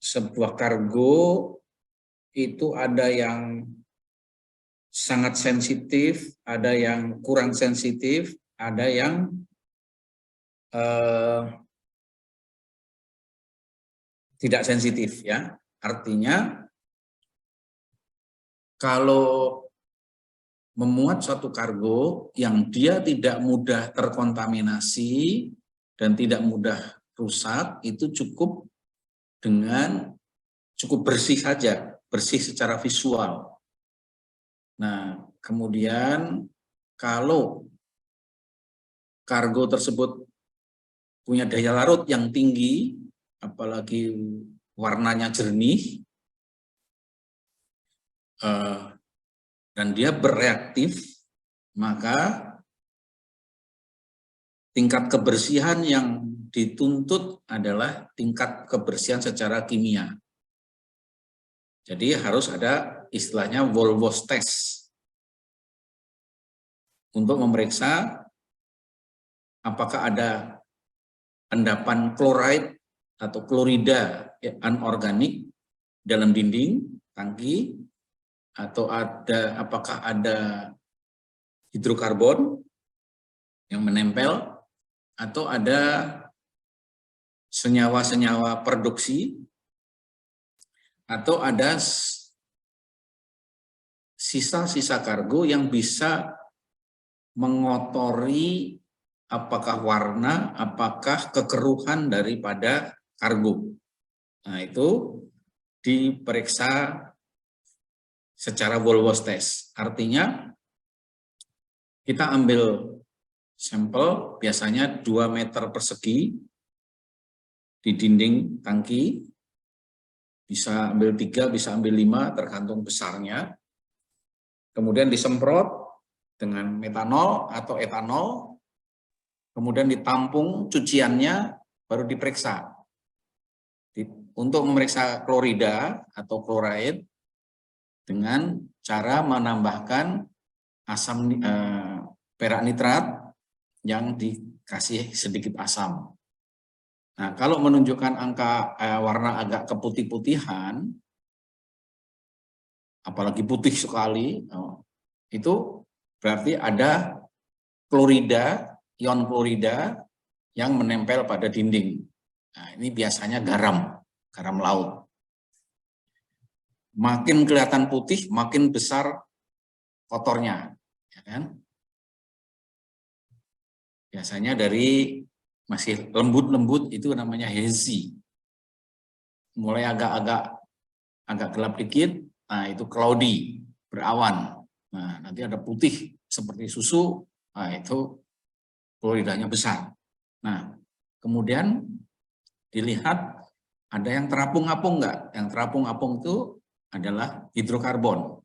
sebuah kargo itu ada yang sangat sensitif, ada yang kurang sensitif, ada yang tidak sensitif ya. Artinya kalau memuat suatu kargo yang dia tidak mudah terkontaminasi dan tidak mudah rusak, itu cukup bersih saja, bersih secara visual. Nah, kemudian kalau kargo tersebut punya daya larut yang tinggi, apalagi warnanya jernih, dan dia bereaktif, maka tingkat kebersihan yang dituntut adalah tingkat kebersihan secara kimia. Jadi harus ada istilahnya Volvos test untuk memeriksa apakah ada endapan klorid atau klorida anorganik dalam dinding tangki, atau apakah ada hidrokarbon yang menempel, atau ada senyawa-senyawa produksi, atau ada sisa-sisa kargo yang bisa mengotori apakah warna, apakah kekeruhan daripada kargo. Nah, itu diperiksa secara Volvos test. Artinya kita ambil sampel biasanya 2 meter persegi di dinding tangki, bisa ambil 3, bisa ambil 5, tergantung besarnya. Kemudian disemprot dengan metanol atau etanol, kemudian ditampung cuciannya, baru diperiksa. Untuk memeriksa klorida atau klorid dengan cara menambahkan asam perak nitrat yang dikasih sedikit asam. Nah, kalau menunjukkan angka warna agak keputih-putihan, apalagi putih sekali, itu berarti ada klorida, ion klorida yang menempel pada dinding. Nah, ini biasanya garam laut. Makin kelihatan putih, makin besar kotornya, ya kan? Biasanya dari masih lembut-lembut itu namanya hazy. Mulai agak gelap dikit, nah itu cloudy, berawan. Nah, nanti ada putih seperti susu, nah itu kloridanya besar. Nah, kemudian dilihat ada yang terapung-apung enggak? Yang terapung-apung itu adalah hidrokarbon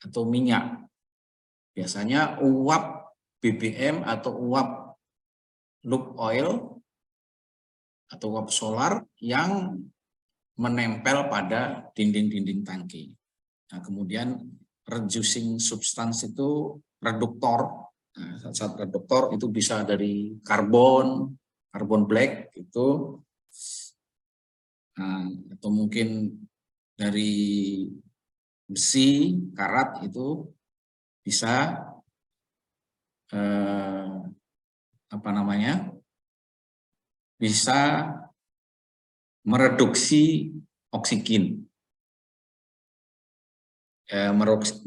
atau minyak. Biasanya uap BBM atau uap lube oil atau uap solar yang menempel pada dinding-dinding tangki. Nah, kemudian reducing substance itu reduktor. Nah, saat reduktor itu bisa dari karbon black itu, atau mungkin dari besi, karat itu bisa bisa mereduksi oksigen,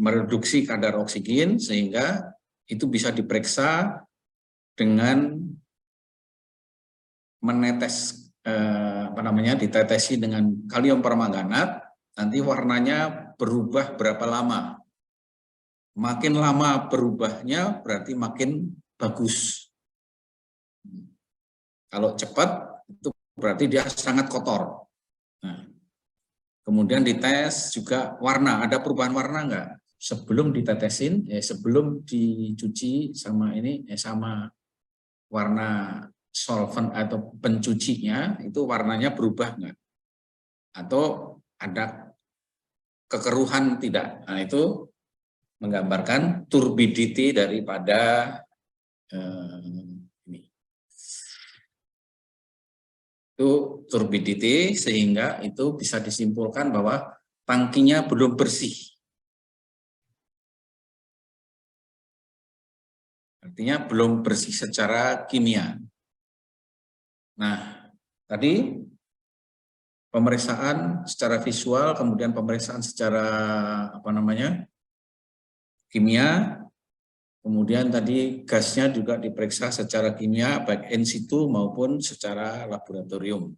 mereduksi kadar oksigen, sehingga itu bisa diperiksa dengan menetes, ditetesi dengan kalium permanganat. Nanti warnanya berubah berapa lama. Makin lama berubahnya berarti makin bagus. Kalau cepat itu berarti dia sangat kotor. Nah, kemudian dites juga warna, ada perubahan warna enggak? Sebelum ditetesin, sebelum dicuci sama sama warna solvent atau pencucinya, itu warnanya berubah enggak? Atau ada kekeruhan tidak? Nah, itu menggambarkan turbidity daripada ini. Itu turbidity, sehingga itu bisa disimpulkan bahwa tangkinya belum bersih. Artinya belum bersih secara kimia. Nah, tadi pemeriksaan secara visual, kemudian pemeriksaan secara kimia, kemudian tadi gasnya juga diperiksa secara kimia baik in situ maupun secara laboratorium.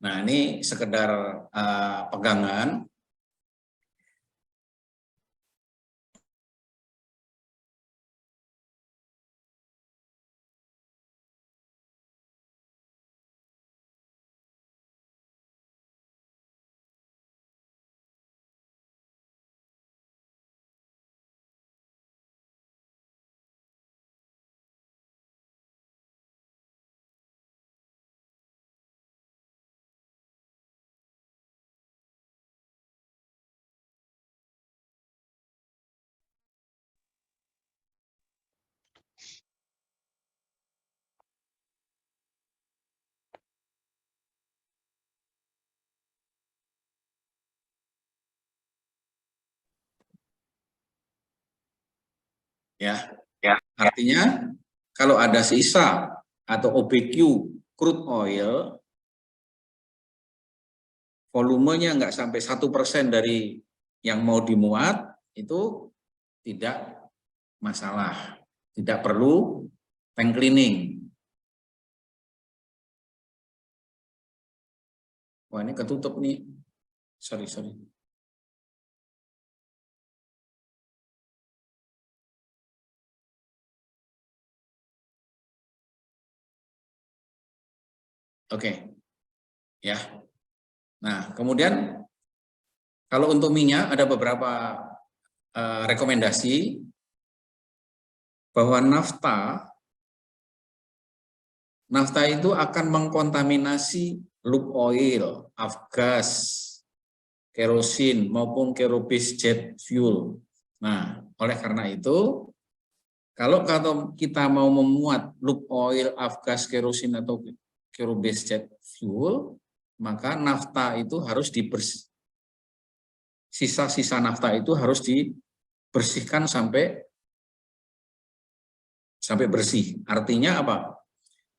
Nah, ini sekedar pegangan. Ya, artinya kalau ada sisa atau OBQ crude oil, volumenya nggak sampai 1% dari yang mau dimuat, itu tidak masalah, tidak perlu tank cleaning. Wah, ini ketutup nih, sorry. Oke, ya. Nah, kemudian kalau untuk minyak ada beberapa rekomendasi bahwa nafta itu akan mengkontaminasi lube oil, afgas, kerosin maupun kerobase jet fuel. Nah, oleh karena itu, kalau kita mau memuat lube oil, afgas, kerosin atau kerobase jet fuel, maka nafta itu harus sisa-sisa nafta itu harus dibersihkan sampai bersih. Artinya apa?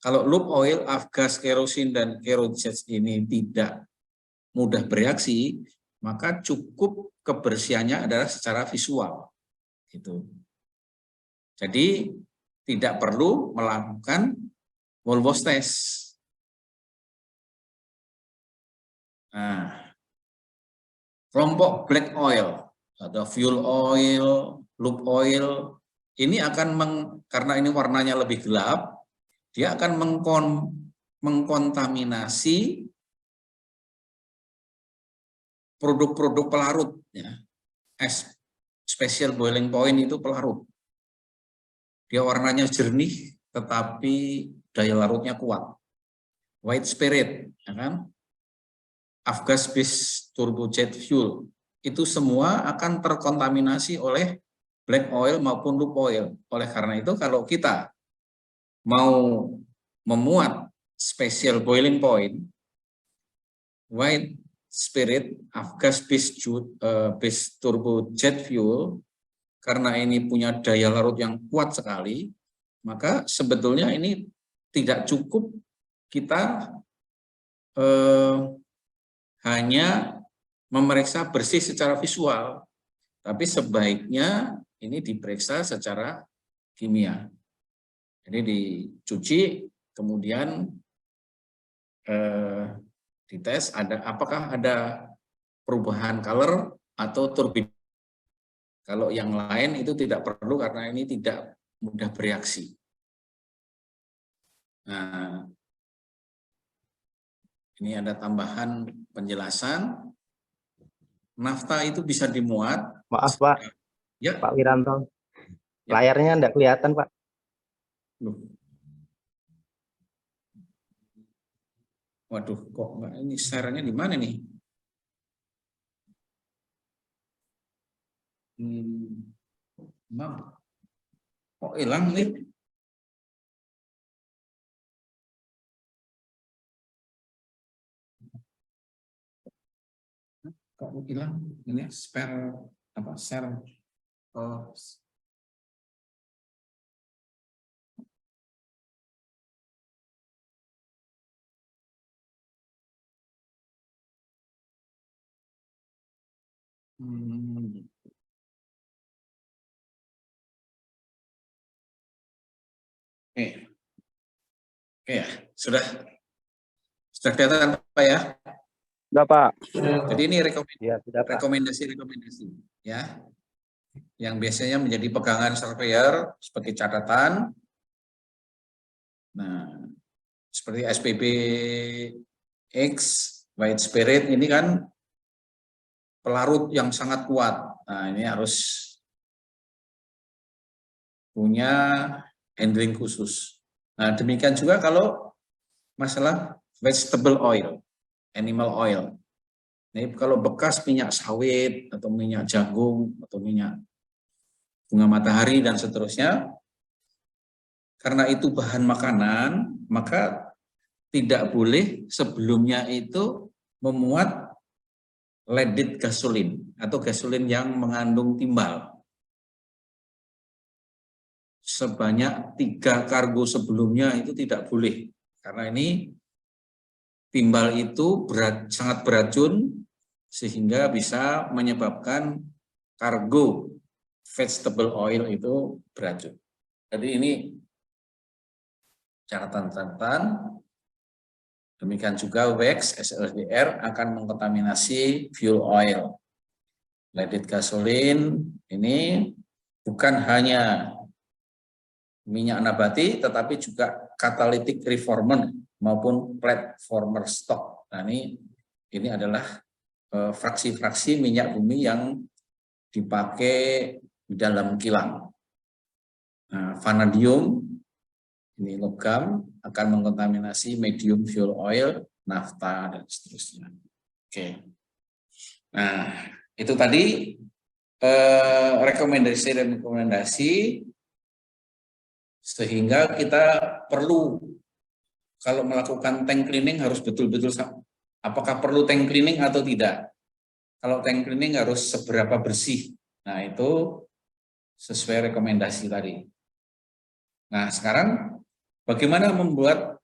Kalau lube oil, afgas, kerosin dan kerojet ini tidak mudah bereaksi, maka cukup kebersihannya adalah secara visual. Gitu. Jadi tidak perlu melakukan wall wash test. Nah, kelompok black oil atau fuel oil, lube oil, ini akan karena ini warnanya lebih gelap, dia akan mengkontaminasi produk-produk pelarut. Ya. Special boiling point itu pelarut. Dia warnanya jernih, tetapi daya larutnya kuat. White spirit, ya kan? Afgas base turbojet fuel, itu semua akan terkontaminasi oleh black oil maupun lube oil. Oleh karena itu, kalau kita mau memuat special boiling point, white spirit, afgas base turbojet fuel, karena ini punya daya larut yang kuat sekali, maka sebetulnya ini tidak cukup kita hanya memeriksa bersih secara visual, tapi sebaiknya ini diperiksa secara kimia. Jadi dicuci, kemudian dites apakah ada perubahan color atau turbidity. Kalau yang lain itu tidak perlu karena ini tidak mudah bereaksi. Nah, ini ada tambahan penjelasan. Nafta itu bisa dimuat. Maaf Pak, Ya. Pak Wiranto. Ya. Layarnya enggak kelihatan Pak. Loh. Waduh, kok enggak, ini share-nya di mana nih? Maaf. Kok hilang nih? Kok hilang ini spare apa share? Oh. Oke. Oke ya, sudah kelihatan Pak ya? Sudah, Pak. Jadi ini Ya, sudah, Pak. rekomendasi ya, yang biasanya menjadi pegangan surveyor sebagai catatan. Nah, seperti SPB X, White Spirit ini kan pelarut yang sangat kuat. Nah, ini harus punya handling khusus. Nah, demikian juga kalau masalah vegetable oil, animal oil. Ini kalau bekas minyak sawit atau minyak jagung atau minyak bunga matahari dan seterusnya, karena itu bahan makanan, maka tidak boleh sebelumnya itu memuat leaded gasolin atau gasolin yang mengandung timbal. Sebanyak 3 kargo sebelumnya itu tidak boleh, karena ini timbal itu sangat beracun sehingga bisa menyebabkan kargo vegetable oil itu beracun. Jadi ini catatan. Demikian juga wax SLDR akan mengkontaminasi fuel oil. Leaded gasoline ini bukan hanya minyak nabati, tetapi juga catalytic reformer maupun platformer stock. Nah, ini adalah fraksi-fraksi minyak bumi yang dipakai di dalam kilang. Nah, vanadium ini logam akan mengkontaminasi medium fuel oil, nafta dan seterusnya. Oke. Nah, itu tadi rekomendasi sehingga kita perlu kalau melakukan tank cleaning harus betul-betul apakah perlu tank cleaning atau tidak. Kalau tank cleaning harus seberapa bersih. Nah, itu sesuai rekomendasi tadi. Nah, sekarang bagaimana membuat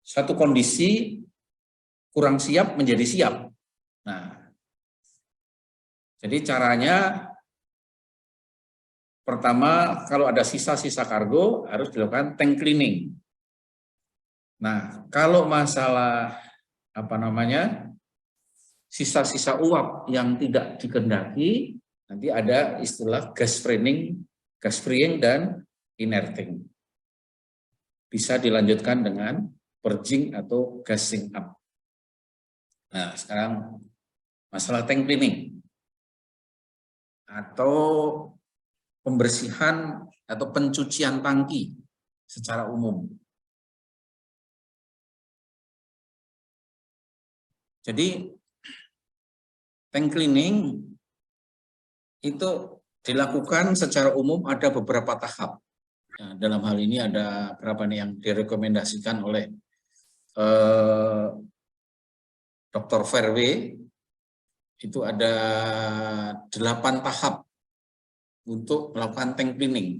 suatu kondisi kurang siap menjadi siap. Nah, jadi caranya pertama, kalau ada sisa-sisa kargo harus dilakukan tank cleaning. Nah, kalau masalah sisa-sisa uap yang tidak dikehendaki, nanti ada istilah gas freeing dan inerting. Bisa dilanjutkan dengan purging atau gassing up. Nah, sekarang masalah tank cleaning atau pembersihan atau pencucian tangki secara umum. Jadi tank cleaning itu dilakukan secara umum ada beberapa tahap. Nah, dalam hal ini ada berapa nih yang direkomendasikan oleh Dr. Verwe, itu ada 8 tahap untuk melakukan tank cleaning.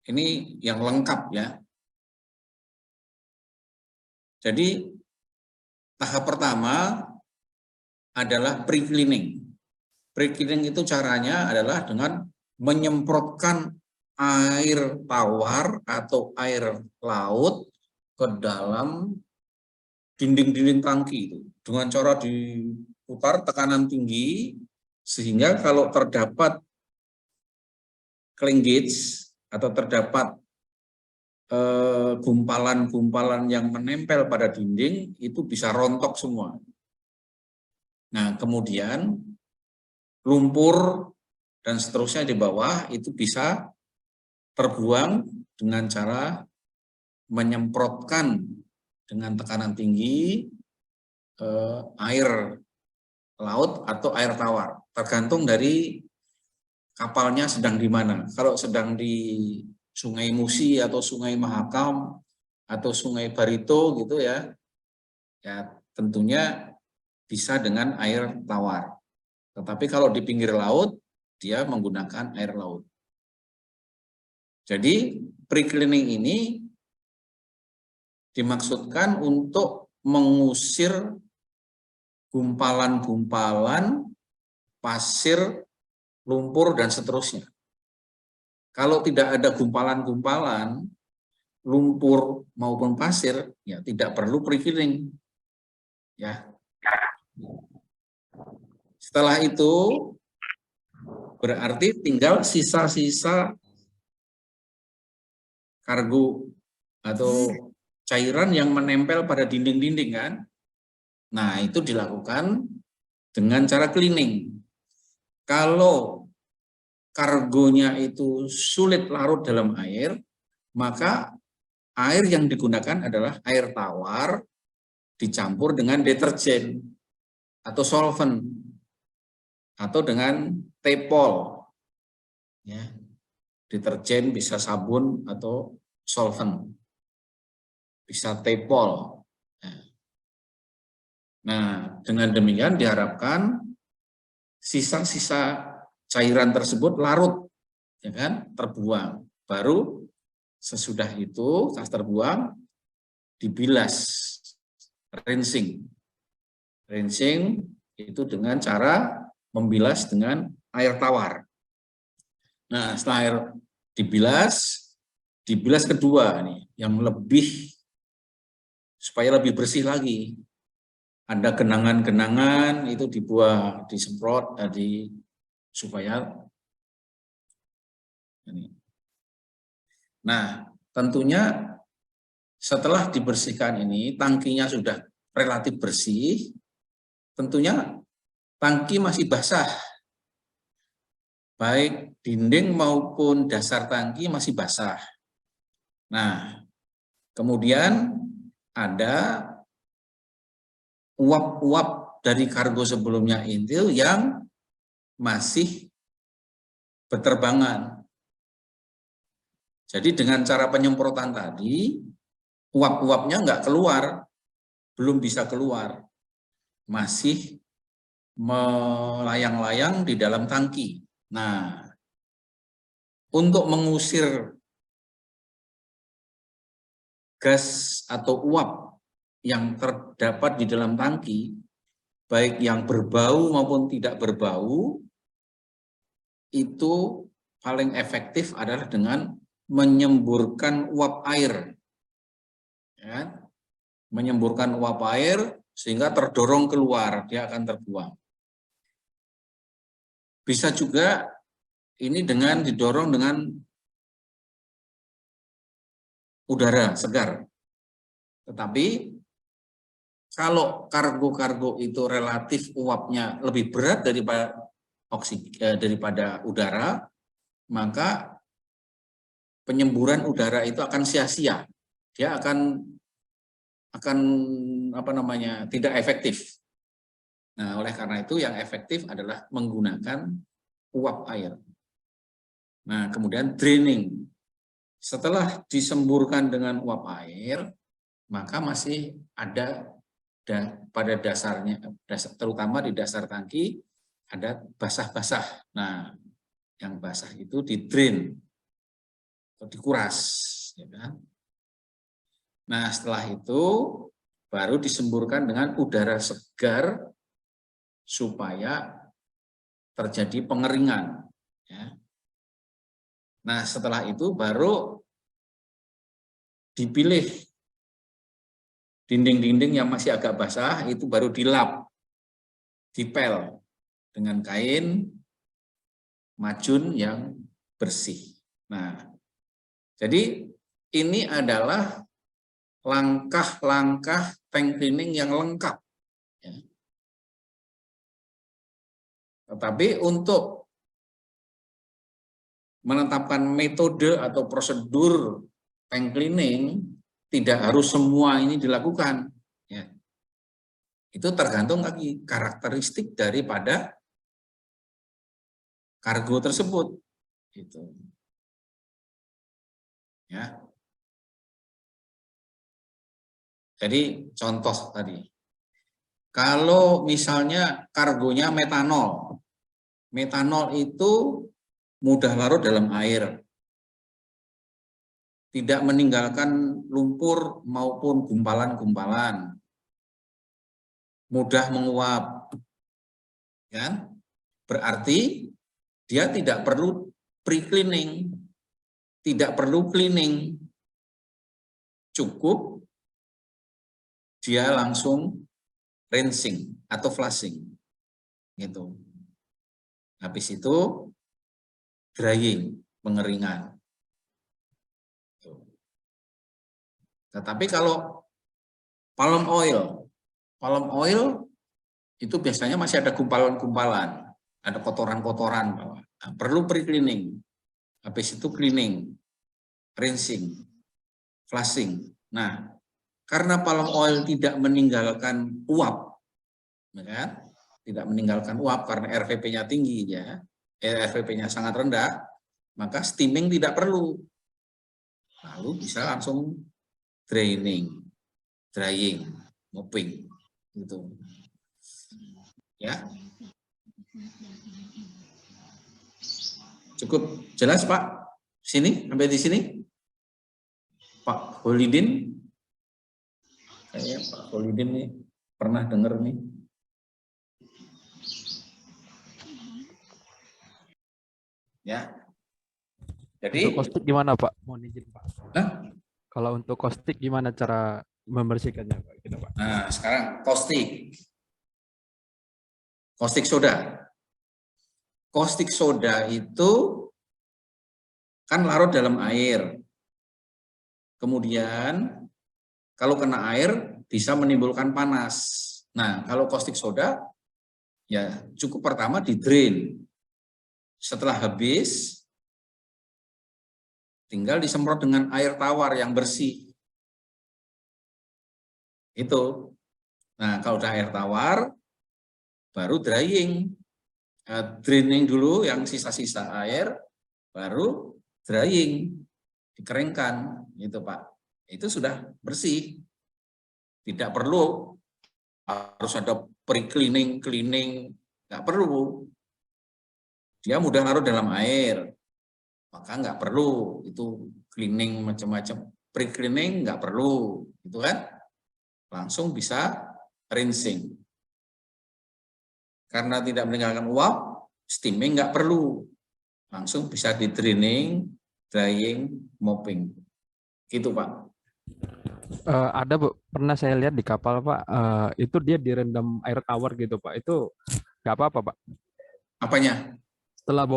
Ini yang lengkap ya. Jadi tahap pertama adalah pre-cleaning. Pre-cleaning itu caranya adalah dengan menyemprotkan air tawar atau air laut ke dalam dinding-dinding tangki itu dengan cara diputar tekanan tinggi sehingga kalau terdapat clingage atau terdapat gumpalan-gumpalan yang menempel pada dinding itu bisa rontok semua. Nah, kemudian lumpur dan seterusnya di bawah itu bisa terbuang dengan cara menyemprotkan dengan tekanan tinggi air laut atau air tawar, tergantung dari kapalnya sedang di mana. Kalau sedang di Sungai Musi atau Sungai Mahakam atau Sungai Barito gitu ya tentunya bisa dengan air tawar. Tetapi kalau di pinggir laut, dia menggunakan air laut. Jadi pre-cleaning ini dimaksudkan untuk mengusir gumpalan-gumpalan pasir, lumpur, dan seterusnya. Kalau tidak ada gumpalan-gumpalan, lumpur maupun pasir, ya tidak perlu pre-cleaning. Ya. Setelah itu, berarti tinggal sisa-sisa kargo atau cairan yang menempel pada dinding-dinding kan. Nah, itu dilakukan dengan cara cleaning. Kalau kargonya itu sulit larut dalam air, maka air yang digunakan adalah air tawar dicampur dengan deterjen atau solvent atau dengan tepol. Ya. Deterjen bisa sabun atau solvent, bisa tepol. Nah, dengan demikian diharapkan sisa-sisa cairan tersebut larut, ya kan, terbuang. Baru sesudah itu setelah terbuang dibilas, rinsing. Rinsing itu dengan cara membilas dengan air tawar. Nah, setelah air dibilas kedua nih, yang lebih supaya lebih bersih lagi. Ada genangan-genangan itu dibuang, disemprot tadi supaya ini. Nah, tentunya setelah dibersihkan ini, tangkinya sudah relatif bersih, tentunya tangki masih basah. Baik dinding maupun dasar tangki masih basah. Nah, kemudian ada uap-uap dari kargo sebelumnya Intil yang masih berterbangan. Jadi dengan cara penyemprotan tadi, uap-uapnya nggak keluar, belum bisa keluar, masih melayang-layang di dalam tangki. Nah, untuk mengusir gas atau uap yang terdapat di dalam tangki, baik yang berbau maupun tidak berbau, itu paling efektif adalah dengan menyemburkan uap air. Ya, menyemburkan uap air sehingga terdorong keluar, dia akan terbuang. Bisa juga ini dengan didorong dengan udara segar. Tetapi kalau kargo-kargo itu relatif uapnya lebih berat daripada udara, maka penyemburan udara itu akan sia-sia. Dia akan tidak efektif. Nah, oleh karena itu yang efektif adalah menggunakan uap air. Nah, kemudian draining. Setelah disemburkan dengan uap air, maka masih ada pada dasarnya, terutama di dasar tangki, ada basah-basah. Nah, yang basah itu di-drain, atau dikuras. Ya kan? Nah, setelah itu baru disemburkan dengan udara segar supaya terjadi pengeringan. Ya. Nah, setelah itu baru dipilih dinding-dinding yang masih agak basah, itu baru dilap, dipel dengan kain majun yang bersih. Nah, jadi ini adalah langkah-langkah tank cleaning yang lengkap. Ya. Tetapi untuk menetapkan metode atau prosedur tank cleaning, tidak harus semua ini dilakukan. Ya. Itu tergantung lagi karakteristik daripada kargo tersebut. Gitu. Ya. Jadi contoh tadi, Kalau misalnya kargonya metanol, metanol itu mudah larut dalam air, tidak meninggalkan lumpur maupun gumpalan-gumpalan, mudah menguap, ya. Berarti dia tidak perlu pre-cleaning, tidak perlu cleaning, cukup dia langsung rinsing atau flushing, gitu. Habis itu drying, pengeringan. Tetapi kalau palm oil itu biasanya masih ada gumpalan-gumpalan, ada kotoran-kotoran, perlu pre-cleaning. Habis itu cleaning, rinsing, flushing. Nah, karena palm oil tidak meninggalkan uap, ya kan? Tidak meninggalkan uap karena RVP-nya tinggi, ya, RVP-nya sangat rendah, maka steaming tidak perlu. Lalu bisa langsung drying, mopping, gitu. Ya, cukup jelas Pak. Sini sampai di sini, Pak Holidin. Kayaknya Pak Holidin nih pernah dengar nih. Ya. Jadi Untuk caustic gimana Pak? Mohon izin Pak. Hah? Kalau untuk caustic gimana cara membersihkannya Pak? Gitu, Pak. Nah, sekarang caustic soda. Caustic soda itu kan larut dalam air. Kemudian kalau kena air bisa menimbulkan panas. Nah, kalau caustic soda ya cukup pertama di drain. Setelah habis tinggal disemprot dengan air tawar yang bersih. Itu. Nah, kalau udah air tawar baru drying. Draining dulu yang sisa-sisa air, baru drying, dikeringkan, gitu Pak. Itu sudah bersih, tidak perlu harus ada pre-cleaning, cleaning, nggak perlu. Dia mudah larut dalam air, maka nggak perlu itu cleaning macam-macam. Pre-cleaning nggak perlu, gitu kan? Langsung bisa rinsing. Karena tidak meninggalkan uap, steaming nggak perlu. Langsung bisa di draining, drying, mopping. Gitu Pak. Ada Bu, pernah saya lihat di kapal Pak, itu dia direndam air tawar gitu Pak. Itu nggak apa-apa Pak. Apanya? Setelah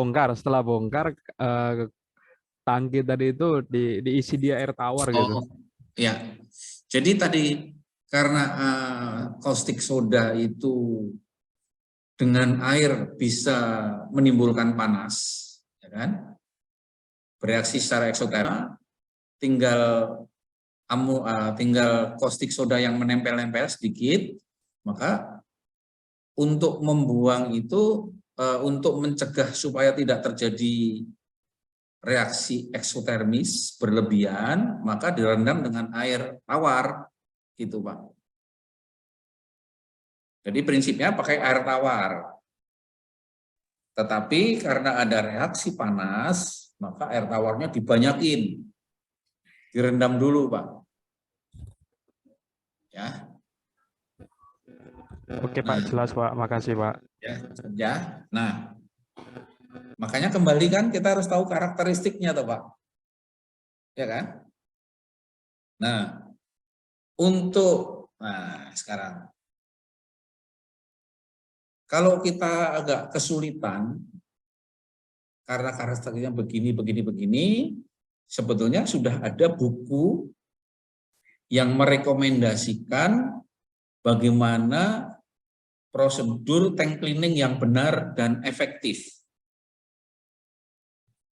bongkar tangki tadi itu diisi dia air tawar gitu. Oh, ya. Jadi tadi karena caustic soda itu dengan air bisa menimbulkan panas, ya kan? Bereaksi secara eksotermal, tinggal tinggal caustic soda yang menempel-nempel sedikit, maka untuk membuang itu, untuk mencegah supaya tidak terjadi reaksi eksotermis berlebihan, maka direndam dengan air tawar, gitu Pak. Jadi prinsipnya pakai air tawar. Tetapi karena ada reaksi panas, maka air tawarnya dibanyakin. Direndam dulu, Pak. Ya. Oke Pak, jelas Pak. Makasih Pak. Ya. Nah, makanya kembali kan kita harus tahu karakteristiknya toh, Pak. Ya kan? Nah, sekarang kalau kita agak kesulitan karena karakteristiknya begini, sebetulnya sudah ada buku yang merekomendasikan bagaimana prosedur tank cleaning yang benar dan efektif.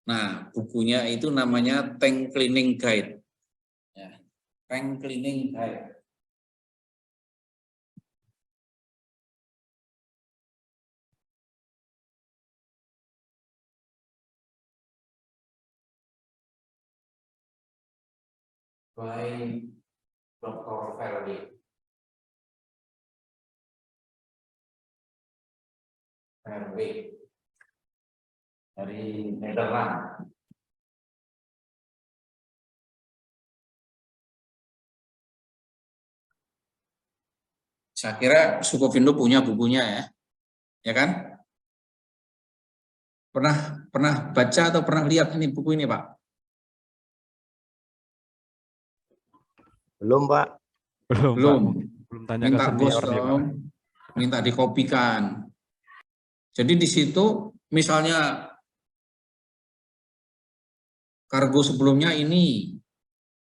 Nah, bukunya itu namanya Tank Cleaning Guide. Ya, Tank Cleaning Guide. By Dr. Ferdi. RW dari Nederland. Saya kira Sukovindo punya bukunya ya kan? Pernah baca atau pernah lihat ini buku ini, Pak? Belum, Pak. Belum, Pak. Belum. Belum tanya ke Minta bos senior nih, Pak. dong, minta dikopikan. Jadi di situ misalnya kargo sebelumnya ini,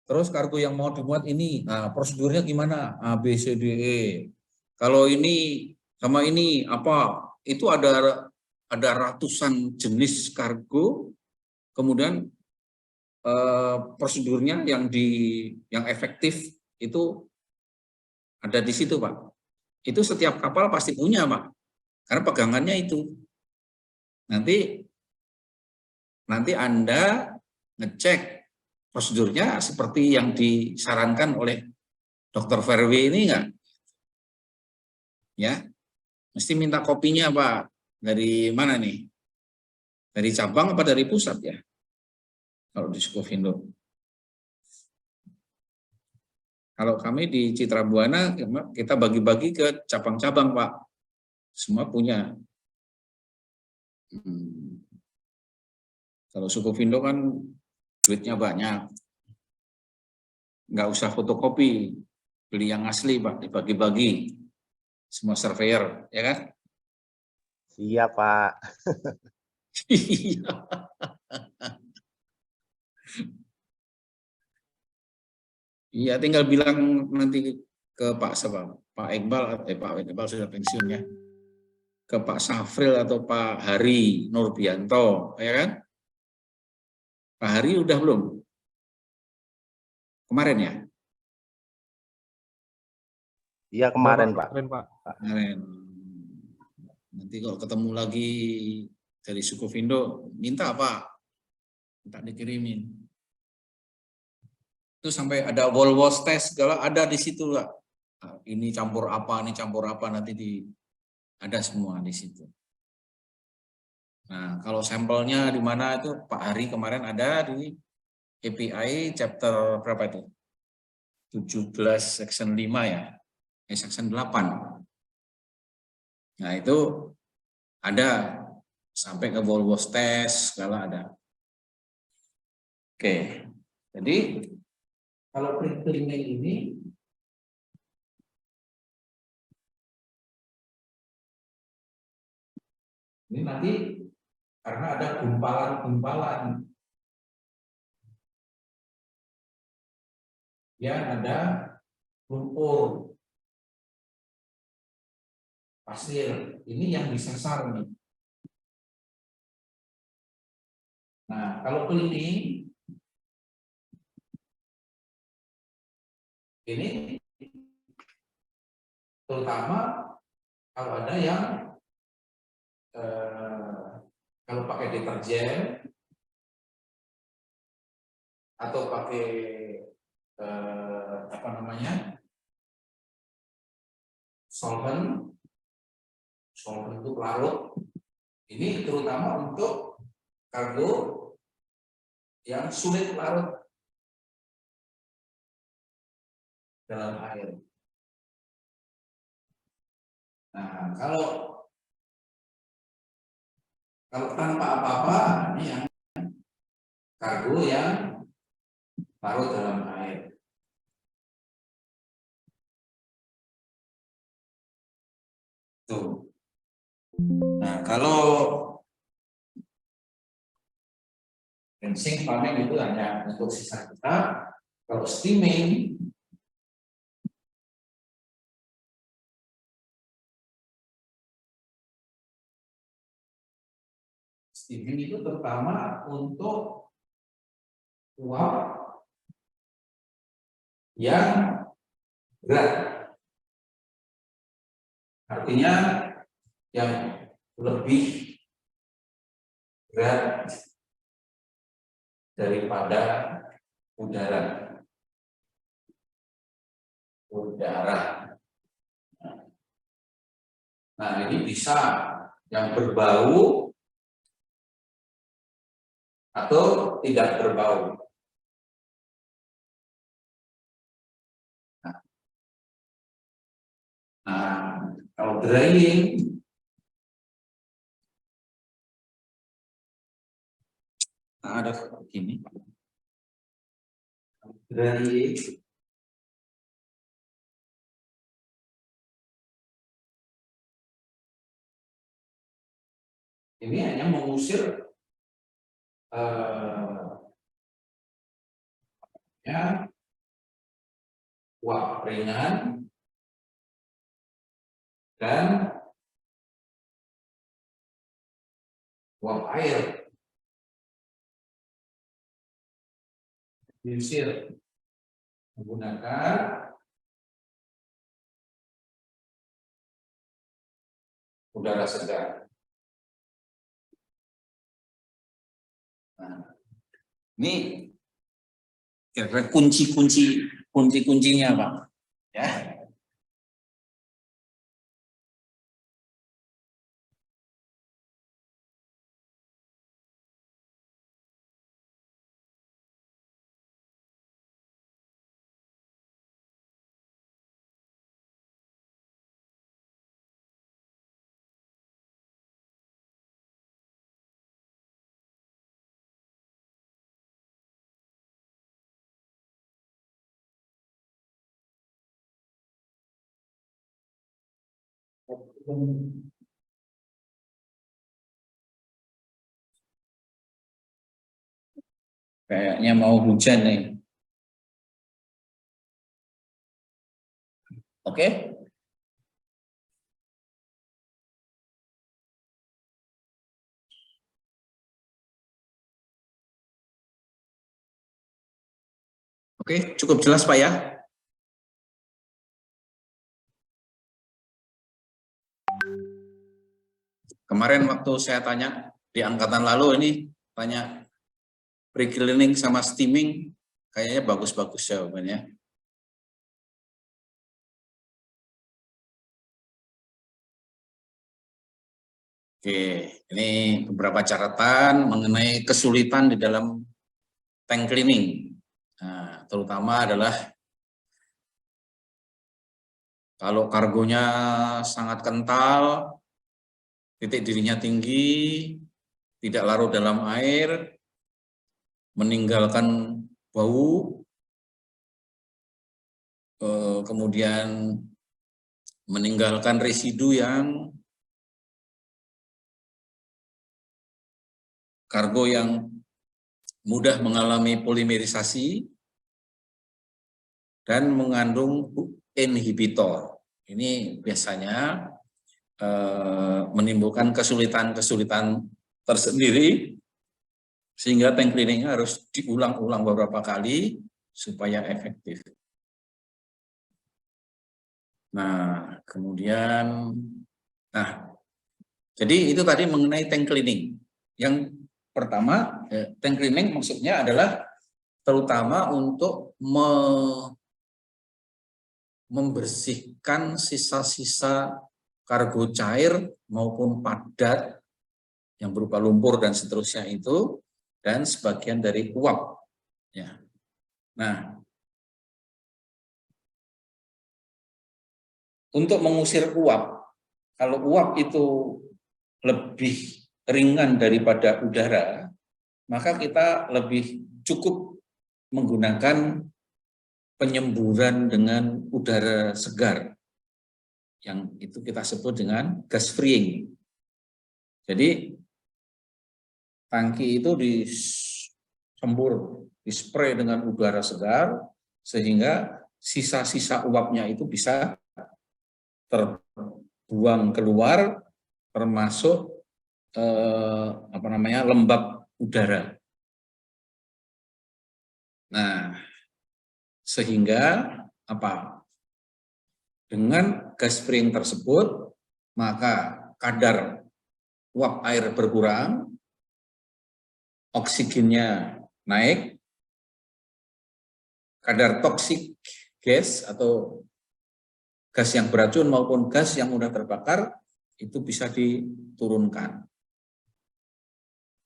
terus kargo yang mau dimuat ini, nah prosedurnya gimana? A, B, C, D, E. Kalau ini sama ini apa? Itu ada ratusan jenis kargo, kemudian prosedurnya yang efektif itu ada di situ, Pak. Itu setiap kapal pasti punya, Pak. Karena pegangannya itu. Nanti Anda ngecek prosedurnya seperti yang disarankan oleh Dr. Verwe ini enggak? Ya. Mesti minta kopinya, Pak. Dari mana nih? Dari cabang apa dari pusat ya? Kalau di Sukovindo. Kalau kami di Citra Buana kita bagi-bagi ke cabang-cabang, Pak. Semua punya. Kalau Sukovindo kan duitnya banyak. Nggak usah fotokopi. Beli yang asli, Pak. Dibagi-bagi. Semua surveyor, ya kan? Iya, Pak. Iya. Iya, tinggal bilang nanti ke Pak Iqbal, Pak Iqbal sudah pensiun ya. Ke Pak Safril atau Pak Hari Nurbianto, ya kan? Pak Hari udah belum? Kemarin ya? Iya, kemarin, Pak. Kemarin, Pak. Kemarin. Nanti kalau ketemu lagi dari Sukovindo, minta Pak, minta dikirimin. Itu sampai ada wall-wash test, segala ada di situ lah. Ini campur apa, nanti ada semua di situ. Nah, kalau sampelnya di mana itu Pak Hari kemarin ada di API chapter berapa itu? 17 section 5 ya. Section 8. Nah, itu ada sampai ke wall-wash test, segala ada. Oke. Jadi kalau pre-cleaning ini nanti karena ada gumpalan-gumpalan yang ada lumpur, pasir, ini yang disasar nih. Nah, kalau cleaning ini terutama kalau ada yang kalau pakai deterjen atau pakai apa namanya solvent itu pelarut, ini terutama untuk kargo yang sulit larut dalam air. Nah, kalau tanpa apa-apa, ini yang kargo yang larut dalam air. Tuh. Nah, kalau rinsing paling itu hanya untuk sisa kita. Kalau steaming itu terutama untuk uap yang berat. Artinya yang lebih berat daripada udara. Nah, ini bisa yang berbau atau tidak berbau. Nah, kalau drying ada begini. Drying ini hanya mengusir ya, uap ringan dan uap air. Diusir menggunakan udara segar. Nah, ini kira-kira kunci-kuncinya, Pak. Ya. Kayaknya mau hujan nih. Oke? Oke, cukup jelas Pak ya? Kemarin waktu saya tanya di angkatan lalu ini tanya pre-cleaning sama steaming, kayaknya bagus-bagus jawabannya. Oke, ini beberapa catatan mengenai kesulitan di dalam tank cleaning. Nah, terutama adalah kalau kargonya sangat kental, titik dirinya tinggi, tidak larut dalam air, meninggalkan bau, kemudian meninggalkan residu yang kargo yang mudah mengalami polimerisasi dan mengandung inhibitor. Ini biasanya menimbulkan kesulitan-kesulitan tersendiri, sehingga tank cleaning harus diulang-ulang beberapa kali supaya efektif. Nah, kemudian, jadi itu tadi mengenai tank cleaning. Yang pertama, tank cleaning maksudnya adalah terutama untuk membersihkan sisa-sisa kargo cair maupun padat yang berupa lumpur dan seterusnya itu, dan sebagian dari uap. Ya. Nah, untuk mengusir uap, kalau uap itu lebih ringan daripada udara, maka kita lebih cukup menggunakan penyemburan dengan udara segar, yang itu kita sebut dengan gas freeing. Jadi tangki itu disembur, dispray dengan udara segar, sehingga sisa-sisa uapnya itu bisa terbuang keluar, termasuk lembab udara. Nah, sehingga dengan gas freeing tersebut, maka kadar uap air berkurang, oksigennya naik, kadar toksik gas atau gas yang beracun maupun gas yang mudah terbakar itu bisa diturunkan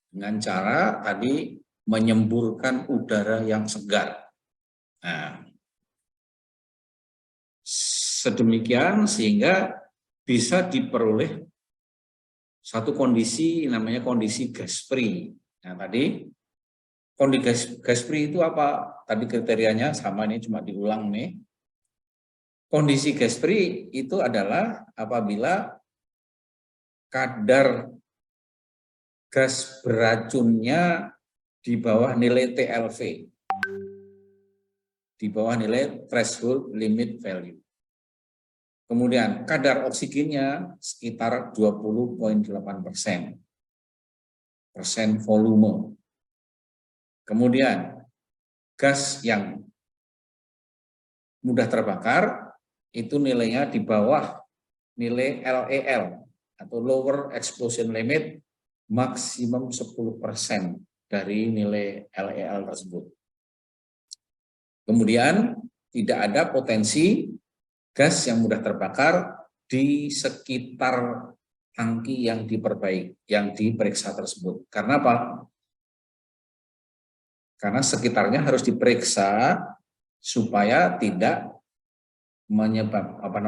dengan cara tadi menyemburkan udara yang segar. Nah, sedemikian sehingga bisa diperoleh satu kondisi namanya kondisi gas free. Nah, tadi kondisi gas free itu apa? Tadi kriterianya sama, ini cuma diulang nih. Kondisi gas free itu adalah apabila kadar gas beracunnya di bawah nilai TLV, di bawah nilai threshold limit value. Kemudian kadar oksigennya sekitar 20,8% volume. Kemudian gas yang mudah terbakar itu nilainya di bawah nilai LEL atau lower explosion limit maksimum 10% dari nilai LEL tersebut. Kemudian tidak ada potensi gas yang mudah terbakar di sekitar tangki yang diperiksa tersebut. Karena apa? Karena sekitarnya harus diperiksa supaya tidak menyebabkan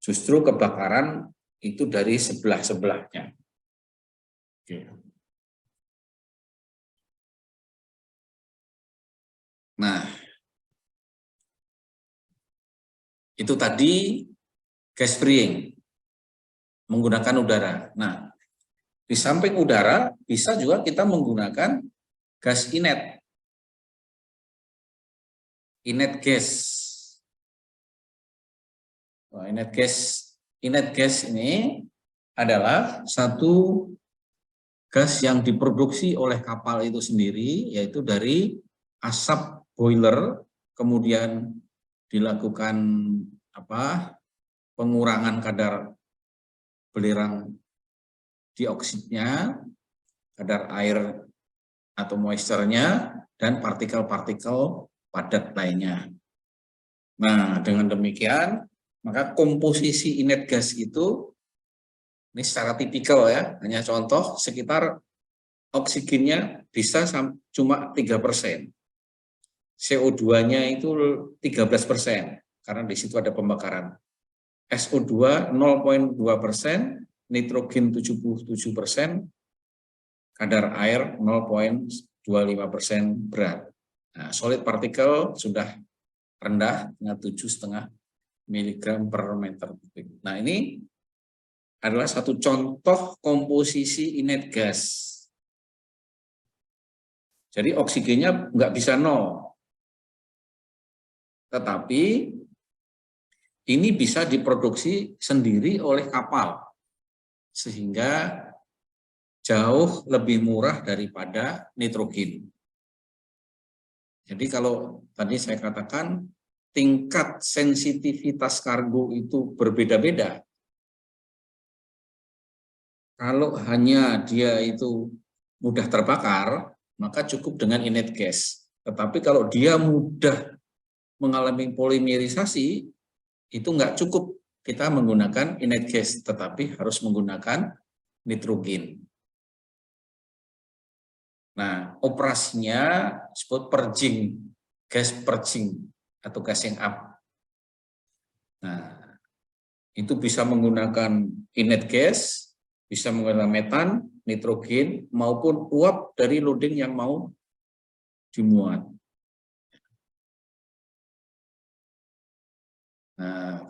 justru kebakaran itu dari sebelah-sebelahnya. Nah, itu tadi gas freeing menggunakan udara. Nah, di samping udara bisa juga kita menggunakan gas inet gas. Nah, inet gas ini adalah satu gas yang diproduksi oleh kapal itu sendiri, yaitu dari asap boiler, kemudian dilakukan pengurangan kadar belerang dioksidnya, kadar air atau moisture-nya, dan partikel-partikel padat lainnya. Nah, dengan demikian, maka komposisi inet gas itu, ini secara tipikal ya, hanya contoh, sekitar oksigennya bisa cuma 3%. CO2-nya itu 13%, karena di situ ada pembakaran. SO2 0,2%, nitrogen 77%, kadar air 0,25% berat. Nah, solid partikel sudah rendah dengan 7,5 mg per meter kubik. Nah, ini adalah satu contoh komposisi inet gas. Jadi oksigennya nggak bisa nol. Tetapi ini bisa diproduksi sendiri oleh kapal. Sehingga jauh lebih murah daripada nitrogen. Jadi kalau tadi saya katakan tingkat sensitivitas kargo itu berbeda-beda. Kalau hanya dia itu mudah terbakar, maka cukup dengan inet gas. Tetapi kalau dia mudah mengalami polimerisasi, itu nggak cukup kita menggunakan inet gas, tetapi harus menggunakan nitrogen. Nah, operasinya disebut purging, gas purging atau gassing up. Nah, itu bisa menggunakan inet gas, bisa menggunakan metan, nitrogen, maupun uap dari loading yang mau dimuat. Nah,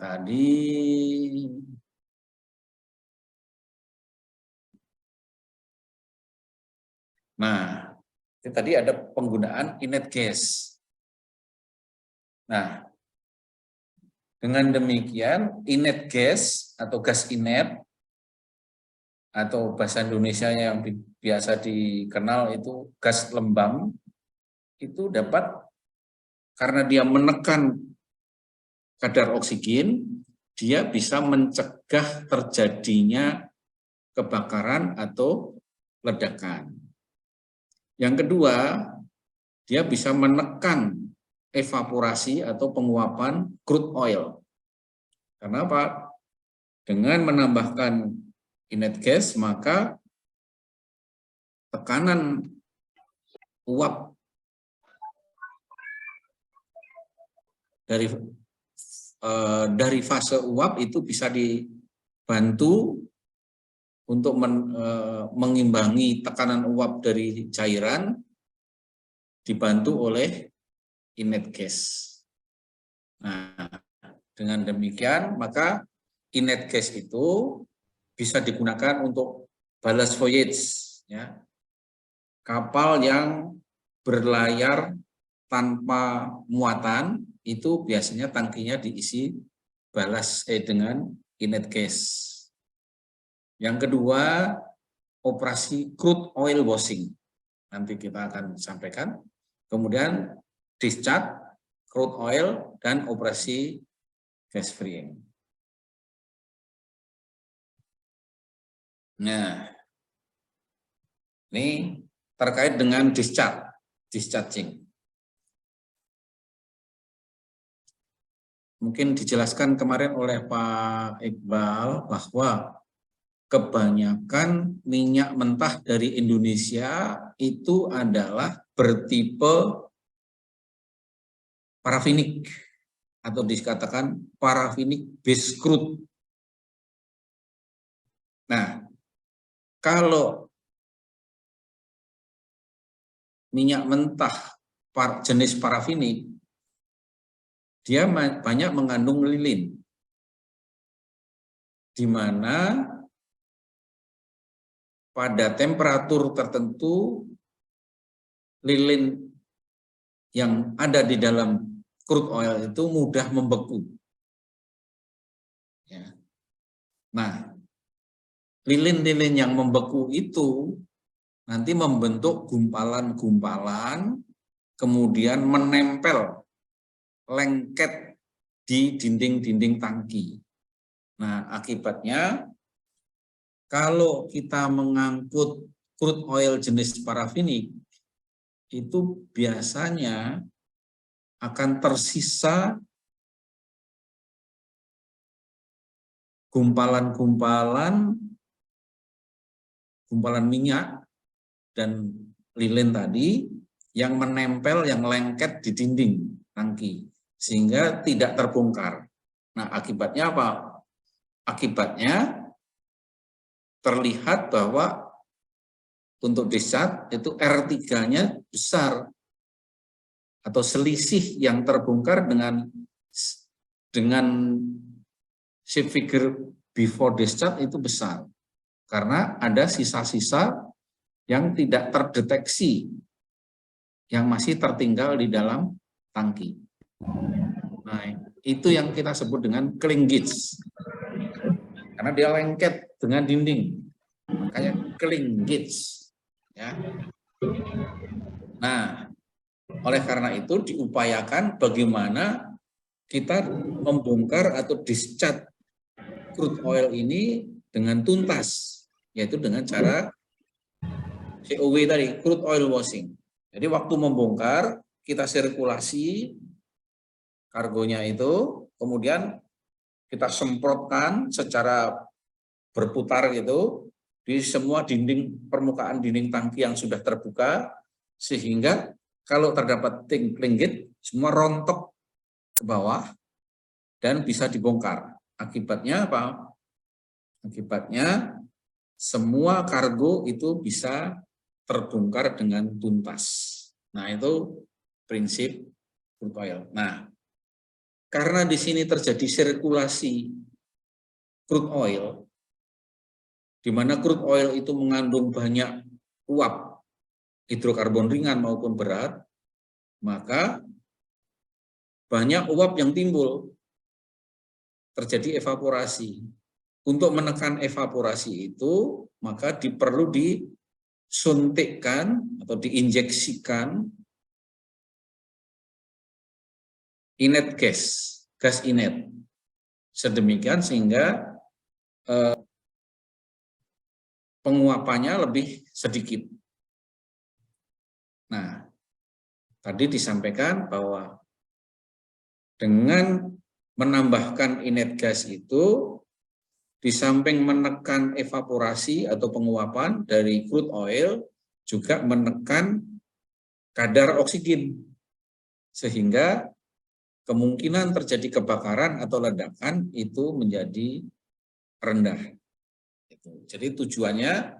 tadi ada penggunaan inet gas. Nah, dengan demikian inet gas atau gas inet atau bahasa Indonesia yang biasa dikenal itu gas lembang, itu dapat karena dia menekan kadar oksigen, dia bisa mencegah terjadinya kebakaran atau ledakan. Yang kedua, dia bisa menekan evaporasi atau penguapan crude oil. Karena apa? Dengan menambahkan inlet gas, maka tekanan uap dari fase uap itu bisa dibantu untuk mengimbangi tekanan uap dari cairan, dibantu oleh inlet gas. Nah, dengan demikian maka inlet gas itu bisa digunakan untuk ballast voyage, ya, kapal yang berlayar tanpa muatan, itu biasanya tangkinya diisi dengan inlet gas. Yang kedua, operasi crude oil washing. Nanti kita akan sampaikan. Kemudian discharge, crude oil, dan operasi gas freeing. Nah, ini terkait dengan discharging. Mungkin dijelaskan kemarin oleh Pak Iqbal bahwa kebanyakan minyak mentah dari Indonesia itu adalah bertipe parafinik atau dikatakan parafinik base crude. Nah, kalau minyak mentah jenis parafinik, dia banyak mengandung lilin, di mana pada temperatur tertentu lilin yang ada di dalam crude oil itu mudah membeku. Ya. Nah, lilin-lilin yang membeku itu nanti membentuk gumpalan-gumpalan, kemudian menempel lengket di dinding-dinding tangki. Nah, akibatnya kalau kita mengangkut crude oil jenis parafinik, itu biasanya akan tersisa gumpalan minyak dan lilin tadi yang menempel, yang lengket di dinding tangki, sehingga tidak terbongkar. Nah, akibatnya apa? Akibatnya terlihat bahwa untuk discharge itu R3-nya besar, atau selisih yang terbongkar dengan shape figure before discharge itu besar, karena ada sisa-sisa yang tidak terdeteksi yang masih tertinggal di dalam tangki. Nah, itu yang kita sebut dengan cling gauge, karena dia lengket dengan dinding, makanya cling gauge, ya. Nah, oleh karena itu diupayakan bagaimana kita membongkar atau discharge crude oil ini dengan tuntas, yaitu dengan cara COW tadi, crude oil washing. Jadi waktu membongkar, kita sirkulasi kargonya itu, kemudian kita semprotkan secara berputar gitu di semua permukaan dinding tangki yang sudah terbuka, sehingga kalau terdapat cling gauge, semua rontok ke bawah dan bisa dibongkar. Akibatnya apa? Akibatnya semua kargo itu bisa terbongkar dengan tuntas. Nah, itu prinsip crude oil. Nah, karena di sini terjadi sirkulasi crude oil, di mana crude oil itu mengandung banyak uap, hidrokarbon ringan maupun berat, maka banyak uap yang timbul, terjadi evaporasi. Untuk menekan evaporasi itu, maka perlu disuntikkan atau diinjeksikan inlet gas inlet, sedemikian sehingga penguapannya lebih sedikit. Nah, tadi disampaikan bahwa dengan menambahkan inert gas itu di samping menekan evaporasi atau penguapan dari crude oil, juga menekan kadar oksigen, sehingga kemungkinan terjadi kebakaran atau ledakan itu menjadi rendah. Jadi tujuannya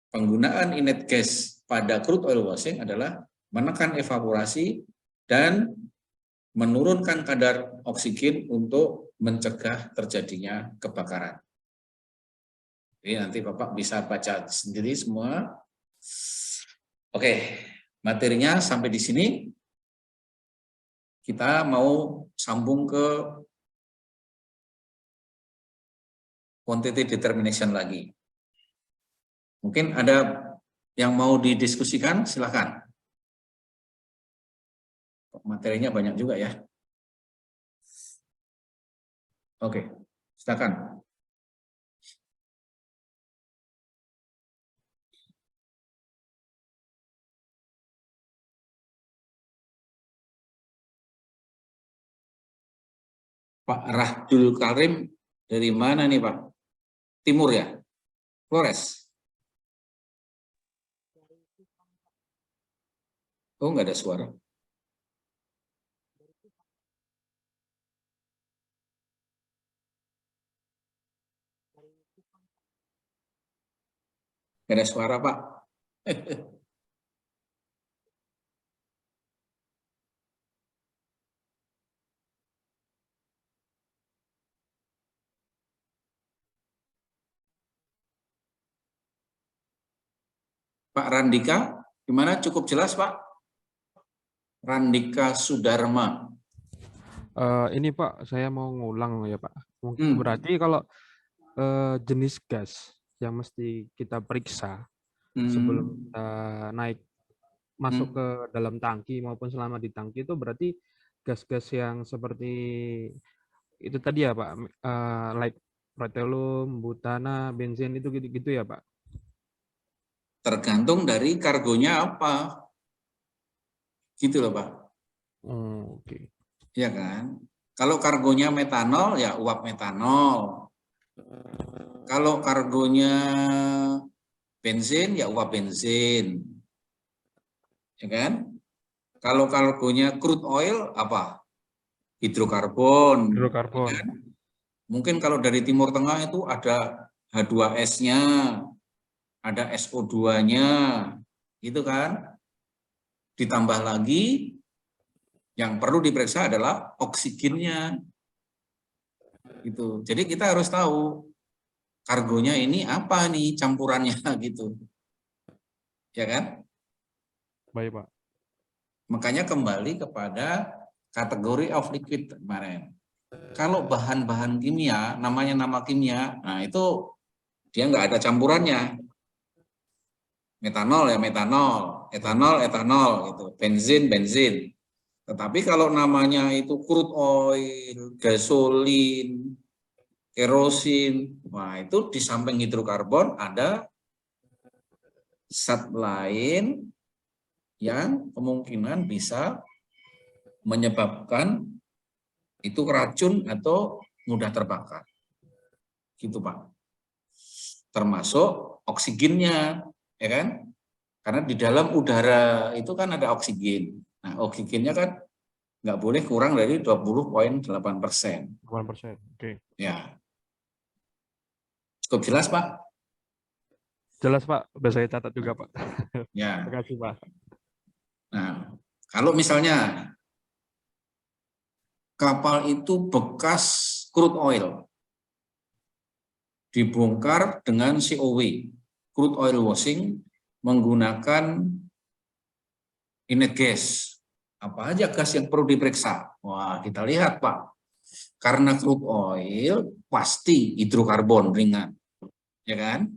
penggunaan inert gas pada crude oil washing adalah menekan evaporasi dan menurunkan kadar oksigen untuk mencegah terjadinya kebakaran. Jadi nanti Bapak bisa baca sendiri semua. Oke, materinya sampai di sini. Kita mau sambung ke quantity determination lagi. Mungkin ada yang mau didiskusikan, silakan. Materinya banyak juga ya. Oke, silakan. Pak Rahdul Karim dari mana nih Pak? Timur ya? Flores? Oh, nggak ada suara. Nggak ada suara Pak. Pak Randika, gimana? Cukup jelas Pak? Randika Sudarma. Ini Pak, saya mau ngulang ya Pak. Berarti kalau jenis gas yang mesti kita periksa sebelum kita naik masuk ke dalam tangki maupun selama di tangki itu berarti gas-gas yang seperti itu tadi ya Pak, like petroleum, butana, bensin itu gitu-gitu ya Pak? Tergantung dari kargonya apa. Gitu loh Pak. Oh, oke. Iya kan? Kalau kargonya metanol, ya uap metanol. Kalau kargonya bensin, ya uap bensin. Ya kan? Kalau kargonya crude oil, apa? Hidrokarbon. Ya Hidrokarbon. kan? Mungkin kalau dari Timur Tengah itu ada H2S-nya, ada SO2-nya, gitu kan? Ditambah lagi, yang perlu diperiksa adalah oksigennya. Gitu. Jadi kita harus tahu kargonya ini apa nih campurannya gitu. Ya kan? Baik, Pak. Makanya kembali kepada kategori of liquid kemarin. Kalau bahan-bahan kimia, namanya nama kimia, nah itu dia nggak ada campurannya. Metanol ya metanol, etanol etanol gitu, bensin bensin. Tetapi kalau namanya itu crude oil, gasolin, kerosin, wah itu di samping hidrokarbon ada zat lain yang kemungkinan bisa menyebabkan itu racun atau mudah terbakar. Gitu Pak. Termasuk oksigennya, ya kan? Karena di dalam udara itu kan ada oksigen. Nah, oksigennya kan nggak boleh kurang dari 20,8%. 8%. Oke. Ya. Cukup jelas, Pak? Jelas, Pak. Udah saya catat juga, Pak. Ya. Terima kasih, Pak. Nah, kalau misalnya kapal itu bekas crude oil, dibongkar dengan COW, crude oil washing, menggunakan inert gas. Apa aja gas yang perlu diperiksa? Wah, kita lihat Pak. Karena crude oil pasti hidrokarbon ringan, ya kan?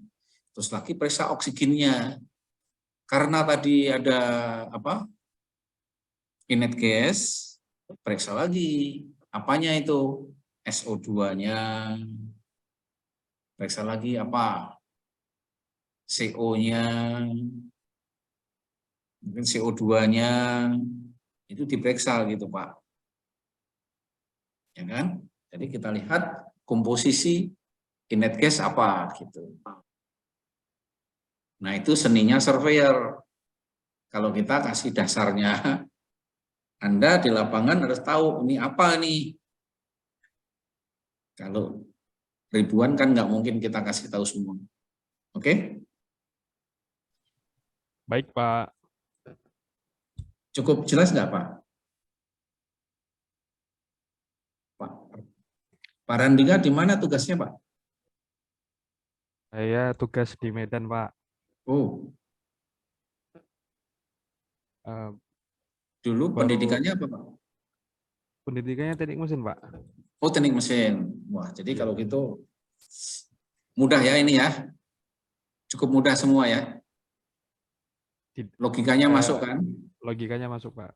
Terus lagi periksa oksigennya. Karena tadi ada apa? Inert gas, periksa lagi. Apanya itu? SO2-nya. Periksa lagi apa? CO-nya. Mungkin CO2-nya itu diperiksa gitu Pak. ya kan? Jadi kita lihat komposisi inlet gas apa gitu. Nah itu seninya surveyor. Kalau kita kasih dasarnya, Anda di lapangan harus tahu ini apa nih. Kalau ribuan kan nggak mungkin kita kasih tahu semua. Oke? Baik, Pak. Cukup jelas nggak, Pak? Pak Randika di mana tugasnya, Pak? Saya tugas di Medan, Pak. Oh, Eh, dulu baru pendidikannya apa, Pak? pendidikannya teknik mesin, Pak. Oh, teknik mesin. Wah, jadi Iya. kalau gitu mudah ya ini ya. Cukup mudah semua ya. Logikanya masuk kan? Logikanya masuk, Pak.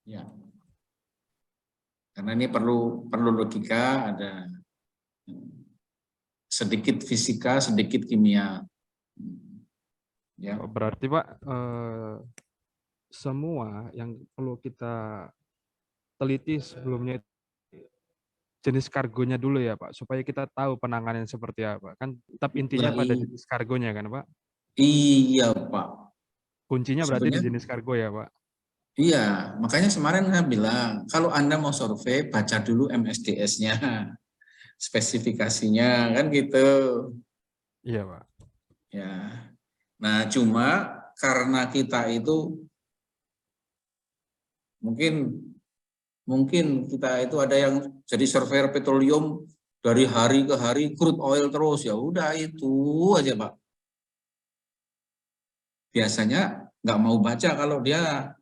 Ya. Karena ini perlu logika, ada sedikit fisika, sedikit kimia. Ya. Berarti, Pak, semua yang perlu kita teliti sebelumnya jenis kargonya dulu ya, Pak, supaya kita tahu penanganan seperti apa. Kan tetap intinya pada jenis kargonya kan, Pak? Iya, Pak. Kuncinya berarti di Sebenarnya, jenis kargo ya, Pak? iya, makanya kemarin saya bilang, kalau Anda mau survei, baca dulu MSDS-nya, spesifikasinya, kan gitu. Iya, Pak. Ya. Nah, cuma karena kita itu mungkin kita itu ada yang jadi surveyor petroleum dari hari ke hari crude oil terus, ya udah itu aja, Pak. Biasanya nggak mau baca kalau dia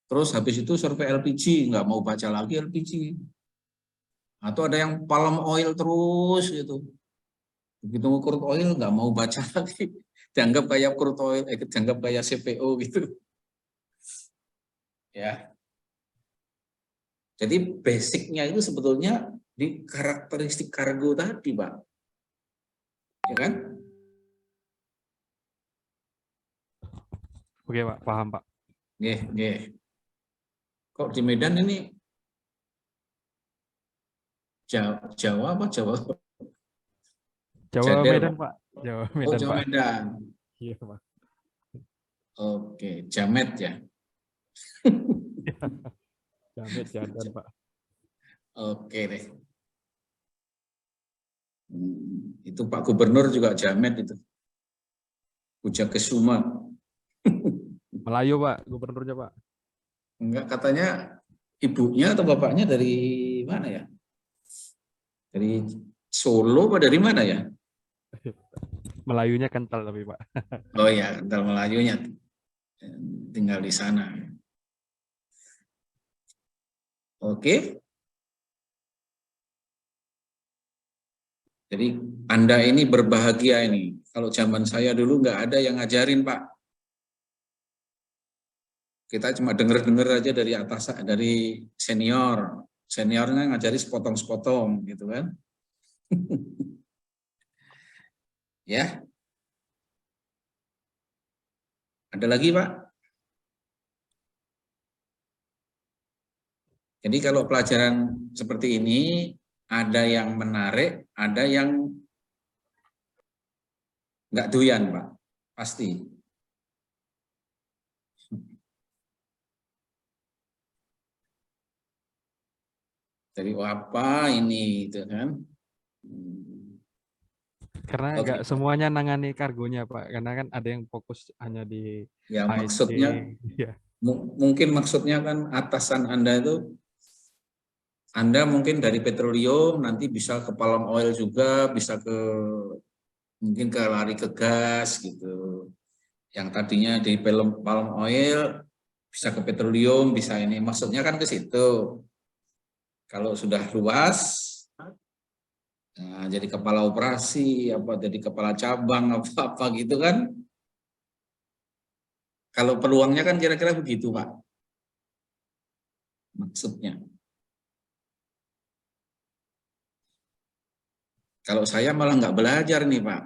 terus habis itu survei LPG, nggak mau baca lagi LPG. Atau ada yang palm oil terus gitu. Begitu crude oil nggak mau baca lagi. Dianggap kayak crude oil, dianggap kayak CPO gitu. Ya. Jadi basicnya itu sebetulnya di karakteristik kargo tadi, Pak. Ya kan? Oke, Pak. Paham, Pak. Nggih. Kok di Medan ini Jawa apa Jawa? Jawa Jader, Medan, Pak. Pak. Jawa Oh, Medan, Jawa Pak. Medan. Iya, Pak. Oke, Jamet ya. Jamet, Jadan, Pak. Oke deh. Itu Pak Gubernur juga Jamet itu. Pujakesuma. Melayu, Pak. Gubernurnya, Pak. Enggak, katanya ibunya atau bapaknya dari mana ya? Dari Solo apa dari mana ya? Melayunya kental tapi, Pak. Oh ya, kental Melayunya. Tinggal di sana. Oke. Jadi Anda ini berbahagia ini. Kalau zaman saya dulu nggak ada yang ngajarin, Pak. Kita cuma dengar-dengar aja dari atas, dari senior. Seniornya ngajari sepotong-sepotong gitu kan. Ya. Ada lagi, Pak? Jadi kalau pelajaran seperti ini, ada yang menarik, ada yang nggak doyan, Pak. Pasti. Jadi apa ini, itu kan? Karena nggak semuanya nangani kargonya, Pak. Karena kan ada yang fokus hanya di ya HSE. maksudnya Ya. Mungkin maksudnya kan atasan Anda itu Anda mungkin dari petroleum nanti bisa ke palm oil juga, bisa ke mungkin ke lari ke gas gitu. Yang tadinya di palm oil bisa ke petroleum, bisa ini. Maksudnya kan ke situ. Kalau sudah luas, nah, jadi kepala operasi, apa jadi kepala cabang, apa gitu kan. Kalau peluangnya kan kira-kira begitu, Pak. Maksudnya. Kalau saya malah nggak belajar nih, Pak.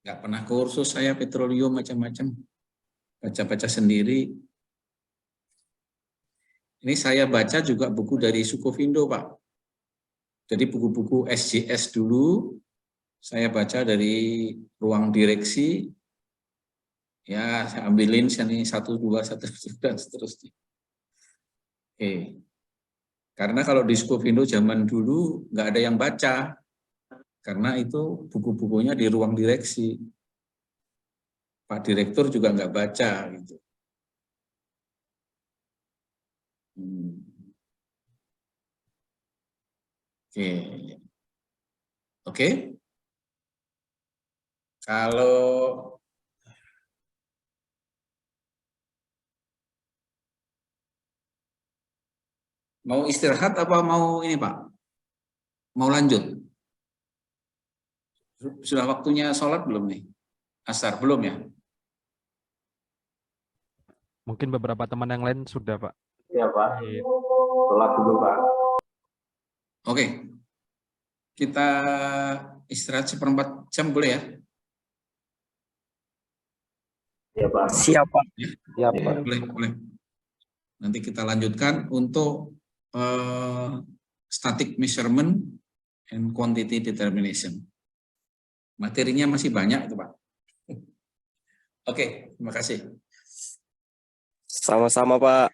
Nggak pernah kursus saya petroleum macam-macam. Baca-baca sendiri. Ini saya baca juga buku dari Sukovindo, Pak. Jadi buku-buku SJS dulu, saya baca dari ruang direksi, ya saya ambilin sini 1, 2, 1, dan seterusnya. Oke. Karena kalau di Sukovindo zaman dulu nggak ada yang baca, karena itu buku-bukunya di ruang direksi. Pak Direktur juga nggak baca gitu. Oke. Oke. Kalau mau istirahat apa mau ini Pak? Mau lanjut? Sudah waktunya sholat belum nih? Asar belum ya? Mungkin beberapa teman yang lain sudah, Pak. Iya, Pak. Sholat dulu, Pak. Oke. Kita istirahat 1/4 jam boleh ya? Iya, Pak. Siap, Pak. Iya, Pak. Boleh. Nanti kita lanjutkan untuk static measurement and quantity determination. Materinya masih banyak itu, Pak. Oke, terima kasih. Sama-sama, Pak.